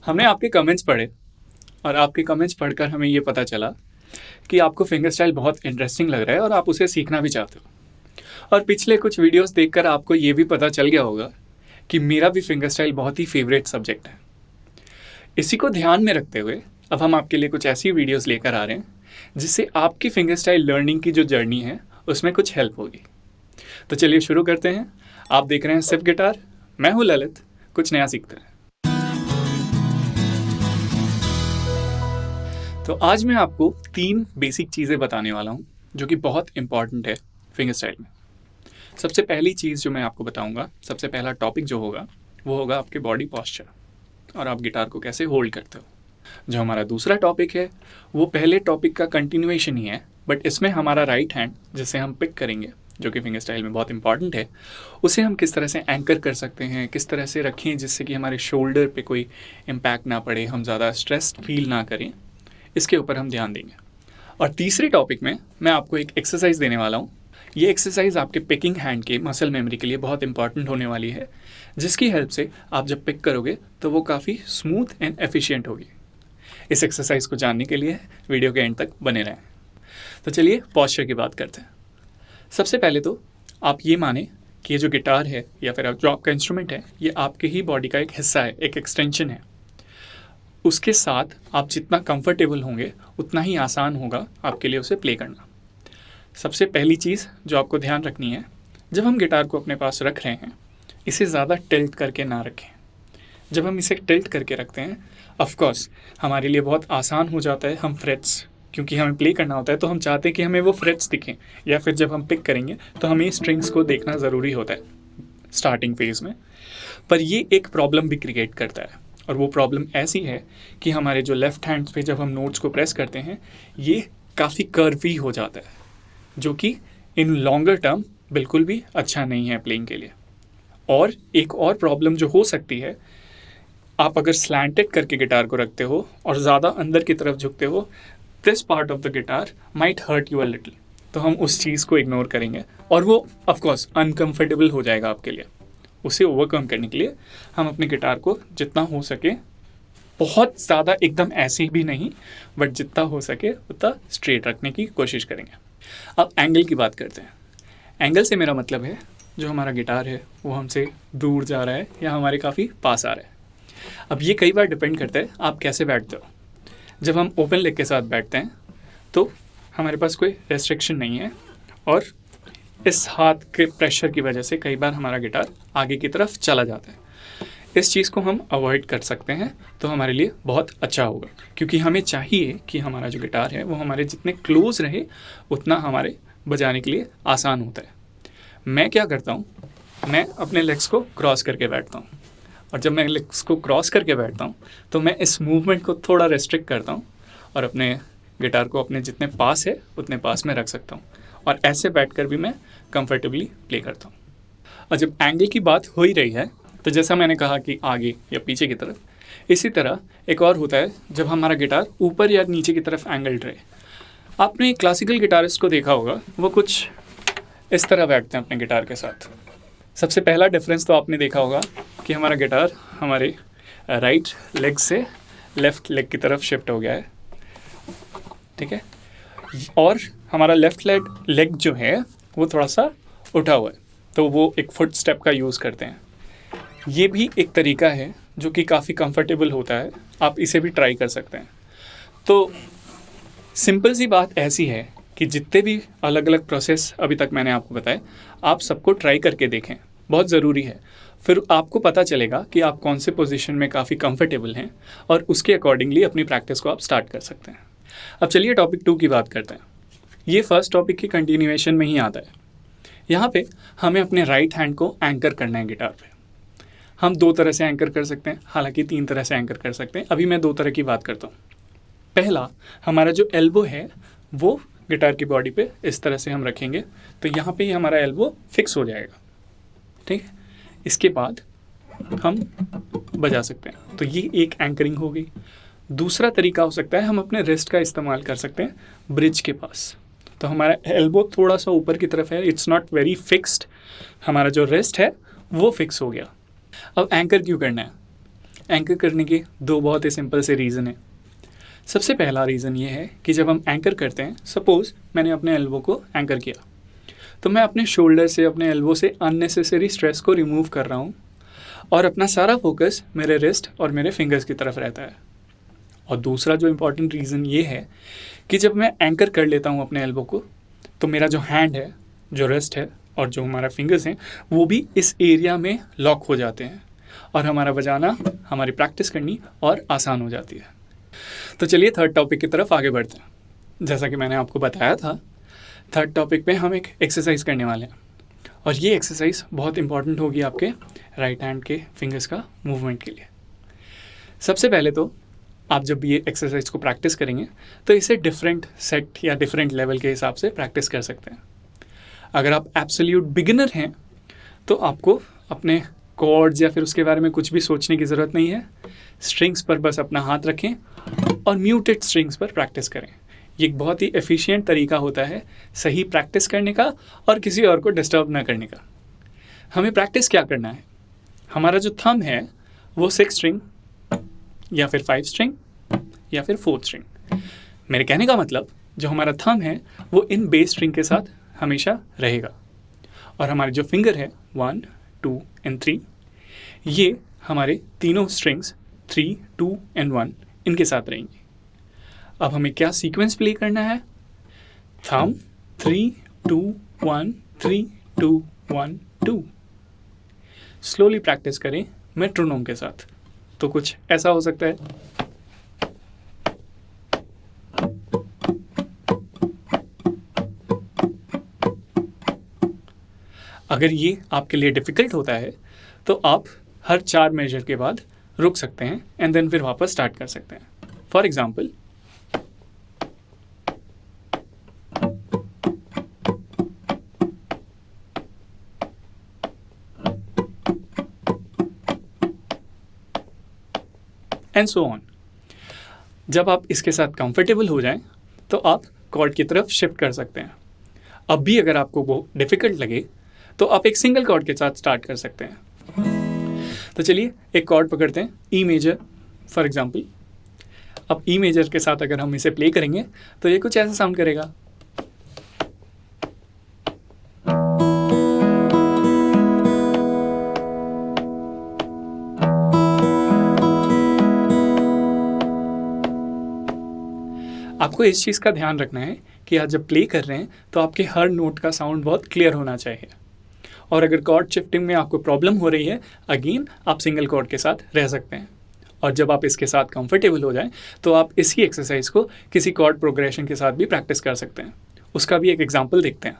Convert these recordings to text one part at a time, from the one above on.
हमने आपके कमेंट्स पढ़े और आपके कमेंट्स पढ़कर हमें ये पता चला कि आपको फिंगर स्टाइल बहुत इंटरेस्टिंग लग रहा है और आप उसे सीखना भी चाहते हो। और पिछले कुछ वीडियोस देखकर आपको ये भी पता चल गया होगा कि मेरा भी फिंगर स्टाइल बहुत ही फेवरेट सब्जेक्ट है। इसी को ध्यान में रखते हुए अब हम आपके लिए कुछ ऐसी वीडियोस लेकर आ रहे हैं जिससे आपकी फिंगर स्टाइल लर्निंग की जो जर्नी है उसमें कुछ हेल्प होगी। तो चलिए शुरू करते हैं। आप देख रहे हैं सिर्फ गिटार, मैं हूँ ललित, कुछ नया सीखते हैं। तो आज मैं आपको 3 बेसिक चीज़ें बताने वाला हूँ जो कि बहुत इंपॉर्टेंट है फिंगर स्टाइल में। सबसे पहली चीज़ जो मैं आपको बताऊँगा, सबसे पहला टॉपिक जो होगा वो होगा आपके बॉडी पॉस्चर और आप गिटार को कैसे होल्ड करते हो। जो हमारा दूसरा टॉपिक है वो पहले टॉपिक का कंटिन्यूएशन ही है, बट इसमें हमारा राइट हैंड जिसे हम पिक करेंगे, जो कि फिंगर स्टाइल में बहुत इंपॉर्टेंट है, उसे हम किस तरह से एंकर कर सकते हैं, किस तरह से रखें जिससे कि हमारे शोल्डर पे कोई इम्पैक्ट ना पड़े, हम ज़्यादा स्ट्रेस फील ना करें, इसके ऊपर हम ध्यान देंगे। और तीसरे टॉपिक में मैं आपको एक एक्सरसाइज देने वाला हूँ। ये एक्सरसाइज आपके पिकिंग हैंड के मसल मेमोरी के लिए बहुत इंपॉर्टेंट होने वाली है, जिसकी हेल्प से आप जब पिक करोगे तो वो काफ़ी स्मूथ एंड एफिशिएंट होगी। इस एक्सरसाइज को जानने के लिए वीडियो के एंड तक बने रहें। तो चलिए पॉस्चर की बात करते हैं। सबसे पहले तो आप ये माने कि ये जो गिटार है या फिर जो आपका इंस्ट्रूमेंट है ये आपके ही बॉडी का एक हिस्सा है, एक एक्सटेंशन है। उसके साथ आप जितना कंफर्टेबल होंगे उतना ही आसान होगा आपके लिए उसे प्ले करना। सबसे पहली चीज़ जो आपको ध्यान रखनी है, जब हम गिटार को अपने पास रख रहे हैं इसे ज़्यादा टिल्ट करके ना रखें। जब हम इसे टिल्ट करके रखते हैं ऑफ कोर्स हमारे लिए बहुत आसान हो जाता है, हम फ्रेट्स, क्योंकि हमें प्ले करना होता है तो हम चाहते हैं कि हमें वो फ्रेट्स दिखें, या फिर जब हम पिक करेंगे तो हमें स्ट्रिंग्स को देखना ज़रूरी होता है स्टार्टिंग फेज़ में। पर ये एक प्रॉब्लम भी क्रिएट करता है, और वो प्रॉब्लम ऐसी है कि हमारे जो लेफ़्ट हैंड पे जब हम नोट्स को प्रेस करते हैं ये काफ़ी कर्वी हो जाता है, जो कि इन लॉन्गर टर्म बिल्कुल भी अच्छा नहीं है प्लेइंग के लिए। और एक और प्रॉब्लम जो हो सकती है, आप अगर स्लैंटेड करके गिटार को रखते हो और ज़्यादा अंदर की तरफ झुकते हो, this part of the guitar might hurt you a little. तो हम उस चीज़ को इग्नोर करेंगे और वो ऑफकोर्स अनकम्फर्टेबल हो जाएगा आपके लिए। उसे ओवरकम करने के लिए हम अपने गिटार को जितना हो सके, बहुत ज़्यादा एकदम ऐसे भी नहीं, बट जितना हो सके उतना स्ट्रेट रखने की कोशिश करेंगे। अब एंगल की बात करते हैं। एंगल से मेरा मतलब है जो हमारा गिटार है वो हमसे दूर जा रहा है या हमारे काफ़ी पास आ रहा है। अब ये कई बार डिपेंड करता है आप कैसे बैठते हो। जब हम ओपन लेग के साथ बैठते हैं तो हमारे पास कोई रेस्ट्रिक्शन नहीं है, और इस हाथ के प्रेशर की वजह से कई बार हमारा गिटार आगे की तरफ चला जाता है। इस चीज़ को हम अवॉइड कर सकते हैं तो हमारे लिए बहुत अच्छा होगा, क्योंकि हमें चाहिए कि हमारा जो गिटार है वो हमारे जितने क्लोज रहे उतना हमारे बजाने के लिए आसान होता है। मैं क्या करता हूँ, मैं अपने लेग्स को क्रॉस करके बैठता हूँ, और जब मैं लेग्स को क्रॉस करके बैठता हूँ तो मैं इस मूवमेंट को थोड़ा रेस्ट्रिक्ट करता हूँ और अपने गिटार को अपने जितने पास है उतने पास में रख सकता हूँ, और ऐसे बैठकर भी मैं कंफर्टेबली प्ले करता हूँ। और जब एंगल की बात हो ही रही है तो जैसा मैंने कहा कि आगे या पीछे की तरफ, इसी तरह एक और होता है जब हमारा गिटार ऊपर या नीचे की तरफ एंगल्ड रहे। आपने क्लासिकल गिटारिस्ट को देखा होगा, वो कुछ इस तरह बैठते हैं अपने गिटार के साथ। सबसे पहला डिफरेंस तो आपने देखा होगा कि हमारा गिटार हमारे राइट लेग से लेफ़्ट लेग की तरफ शिफ्ट हो गया है, ठीक है, और हमारा लेफ़्ट लेग जो है वो थोड़ा सा उठा हुआ है, तो वो एक फुट स्टेप का यूज़ करते हैं। ये भी एक तरीका है जो कि काफ़ी कंफर्टेबल होता है, आप इसे भी ट्राई कर सकते हैं। तो सिंपल सी बात ऐसी है कि जितने भी अलग अलग प्रोसेस अभी तक मैंने आपको बताए, आप सबको ट्राई करके देखें, बहुत ज़रूरी है। फिर आपको पता चलेगा कि आप कौन से पोजीशन में काफ़ी कंफर्टेबल हैं, और उसके अकॉर्डिंगली अपनी प्रैक्टिस को आप स्टार्ट कर सकते हैं। अब चलिए टॉपिक 2 की बात करते हैं। ये फर्स्ट टॉपिक की कंटिन्यूएशन में ही आता है। यहाँ पे हमें अपने राइट हैंड को एंकर करना है गिटार पे। हम 2 तरह से एंकर कर सकते हैं, हालांकि 3 तरह से एंकर कर सकते हैं। अभी मैं 2 तरह की बात करता हूँ। पहला, हमारा जो एल्बो है वो गिटार की बॉडी पे इस तरह से हम रखेंगे, तो यहाँ पे ही हमारा एल्बो फिक्स हो जाएगा, ठीक है। इसके बाद हम बजा सकते हैं, तो ये एक एंकरिंग हो गई। दूसरा तरीका हो सकता है हम अपने रिस्ट का इस्तेमाल कर सकते हैं ब्रिज के पास, तो हमारा एल्बो थोड़ा सा ऊपर की तरफ है, इट्स नॉट वेरी फिक्स्ड, हमारा जो रिस्ट है वो फिक्स हो गया। अब एंकर क्यों करना है? एंकर करने के दो बहुत ही सिंपल से रीज़न है। सबसे पहला रीज़न ये है कि जब हम एंकर करते हैं, सपोज़ मैंने अपने एल्बो को एंकर किया, तो मैं अपने शोल्डर से, अपने एल्बो से अननेसेसरी स्ट्रेस को रिमूव कर रहा हूँ और अपना सारा फोकस मेरे रिस्ट और मेरे फिंगर्स की तरफ रहता है। और दूसरा जो इम्पॉर्टेंट रीज़न ये है कि जब मैं एंकर कर लेता हूँ अपने एल्बो को, तो मेरा जो हैंड है, जो रिस्ट है और जो हमारा फिंगर्स हैं, वो भी इस एरिया में लॉक हो जाते हैं और हमारा बजाना, हमारी प्रैक्टिस करनी और आसान हो जाती है। तो चलिए थर्ड टॉपिक की तरफ आगे बढ़ते हैं। जैसा कि मैंने आपको बताया था, थर्ड टॉपिक पे हम एक एक्सरसाइज करने वाले हैं और ये एक्सरसाइज बहुत इंपॉर्टेंट होगी आपके राइट हैंड के फिंगर्स का मूवमेंट के लिए। सबसे पहले तो आप जब ये एक्सरसाइज को प्रैक्टिस करेंगे तो इसे डिफरेंट सेट या डिफरेंट लेवल के हिसाब से प्रैक्टिस कर सकते हैं। अगर आप एब्सोल्यूट बिगिनर हैं तो आपको अपने कॉर्ड्स या फिर उसके बारे में कुछ भी सोचने की ज़रूरत नहीं है। स्ट्रिंग्स पर बस अपना हाथ रखें और म्यूटेड स्ट्रिंग्स पर प्रैक्टिस करें। ये एक बहुत ही एफिशिएंट तरीका होता है सही प्रैक्टिस करने का और किसी और को डिस्टर्ब ना करने का। हमें प्रैक्टिस क्या करना है? हमारा जो थंब है वो 6 स्ट्रिंग या फिर 5 स्ट्रिंग या फिर 4 स्ट्रिंग। मेरे कहने का मतलब जो हमारा थंब है वो इन बेस स्ट्रिंग के साथ हमेशा रहेगा और हमारे जो फिंगर है 1, 2 and 3, ये हमारे तीनों स्ट्रिंग्स 3, 2 and 1 इनके साथ रहेंगी। अब हमें क्या सीक्वेंस प्ले करना है? थंब 3, 2, 1, 3, 2, 1, 2। स्लोली प्रैक्टिस करें मेट्रोनोम के साथ, तो कुछ ऐसा हो सकता है। अगर ये आपके लिए डिफ़िकल्ट होता है तो आप हर 4 मेजर के बाद रुक सकते हैं एंड देन फिर वापस स्टार्ट कर सकते हैं। For example, and so on. जब आप इसके साथ कंफर्टेबल हो जाएं तो आप कॉर्ड की तरफ शिफ्ट कर सकते हैं। अब भी अगर आपको वो डिफ़िकल्ट लगे तो आप एक सिंगल कॉर्ड के साथ स्टार्ट कर सकते हैं। तो चलिए एक कॉर्ड पकड़ते हैं, ई मेजर फॉर एग्जांपल। अब ई मेजर के साथ अगर हम इसे प्ले करेंगे तो ये कुछ ऐसा साउंड करेगा। आपको इस चीज़ का ध्यान रखना है कि आप जब प्ले कर रहे हैं तो आपके हर नोट का साउंड बहुत क्लियर होना चाहिए। और अगर कॉर्ड शिफ्टिंग में आपको प्रॉब्लम हो रही है, अगेन आप सिंगल कॉर्ड के साथ रह सकते हैं। और जब आप इसके साथ कंफर्टेबल हो जाएं तो आप इसी एक्सरसाइज को किसी कॉर्ड प्रोग्रेशन के साथ भी प्रैक्टिस कर सकते हैं। उसका भी एक एग्जाम्पल देखते हैं।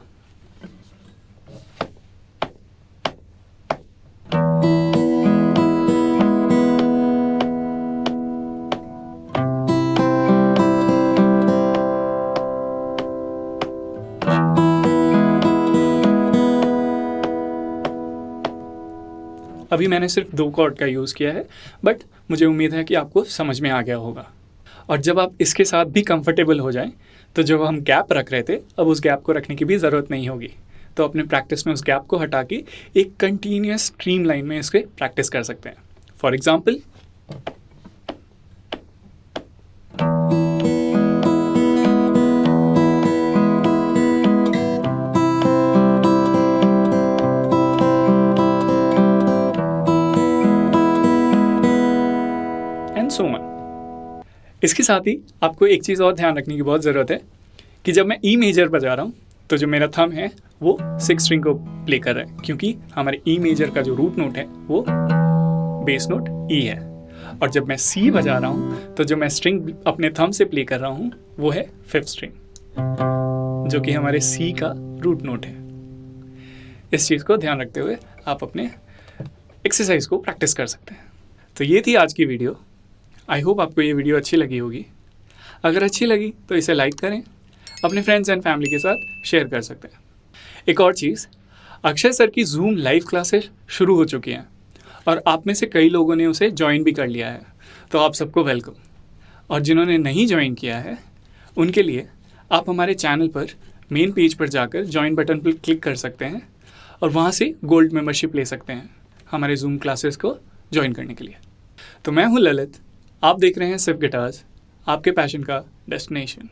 अभी मैंने सिर्फ 2 कॉर्ड का यूज़ किया है, बट मुझे उम्मीद है कि आपको समझ में आ गया होगा। और जब आप इसके साथ भी कंफर्टेबल हो जाएं तो जो हम गैप रख रहे थे, अब उस गैप को रखने की भी ज़रूरत नहीं होगी। तो अपने प्रैक्टिस में उस गैप को हटा के एक कंटिन्यूस स्ट्रीम लाइन में इसके प्रैक्टिस कर सकते हैं। For example, so on. इसके साथ ही आपको एक चीज़ और ध्यान रखने की बहुत ज़रूरत है कि जब मैं ई मेजर बजा रहा हूँ तो जो मेरा थंब है वो 6 स्ट्रिंग को प्ले कर रहा है, क्योंकि हमारे ई मेजर का जो रूट नोट है वो बेस नोट ई है। और जब मैं सी बजा रहा हूँ तो जो मैं स्ट्रिंग अपने थंब से प्ले कर रहा हूँ वो है 5th स्ट्रिंग, जो कि हमारे सी का रूट नोट है। इस चीज़ को ध्यान रखते हुए आप अपने एक्सरसाइज को प्रैक्टिस कर सकते हैं। तो ये थी आज की वीडियो। आई होप आपको ये वीडियो अच्छी लगी होगी। अगर अच्छी लगी तो इसे लाइक करें, अपने फ्रेंड्स एंड फैमिली के साथ शेयर कर सकते हैं। एक और चीज़, अक्षय सर की जूम लाइव क्लासेस शुरू हो चुकी हैं और आप में से कई लोगों ने उसे ज्वाइन भी कर लिया है, तो आप सबको वेलकम। और जिन्होंने नहीं ज्वाइन किया है उनके लिए आप हमारे चैनल पर मेन पेज पर जाकर ज्वाइन बटन पर क्लिक कर सकते हैं और वहाँ से गोल्ड मेंबरशिप ले सकते हैं हमारे जूम क्लासेस को ज्वाइन करने के लिए। तो मैं हूँ ललित, आप देख रहे हैं सिर्फ गिटार्स, आपके पैशन का डेस्टिनेशन।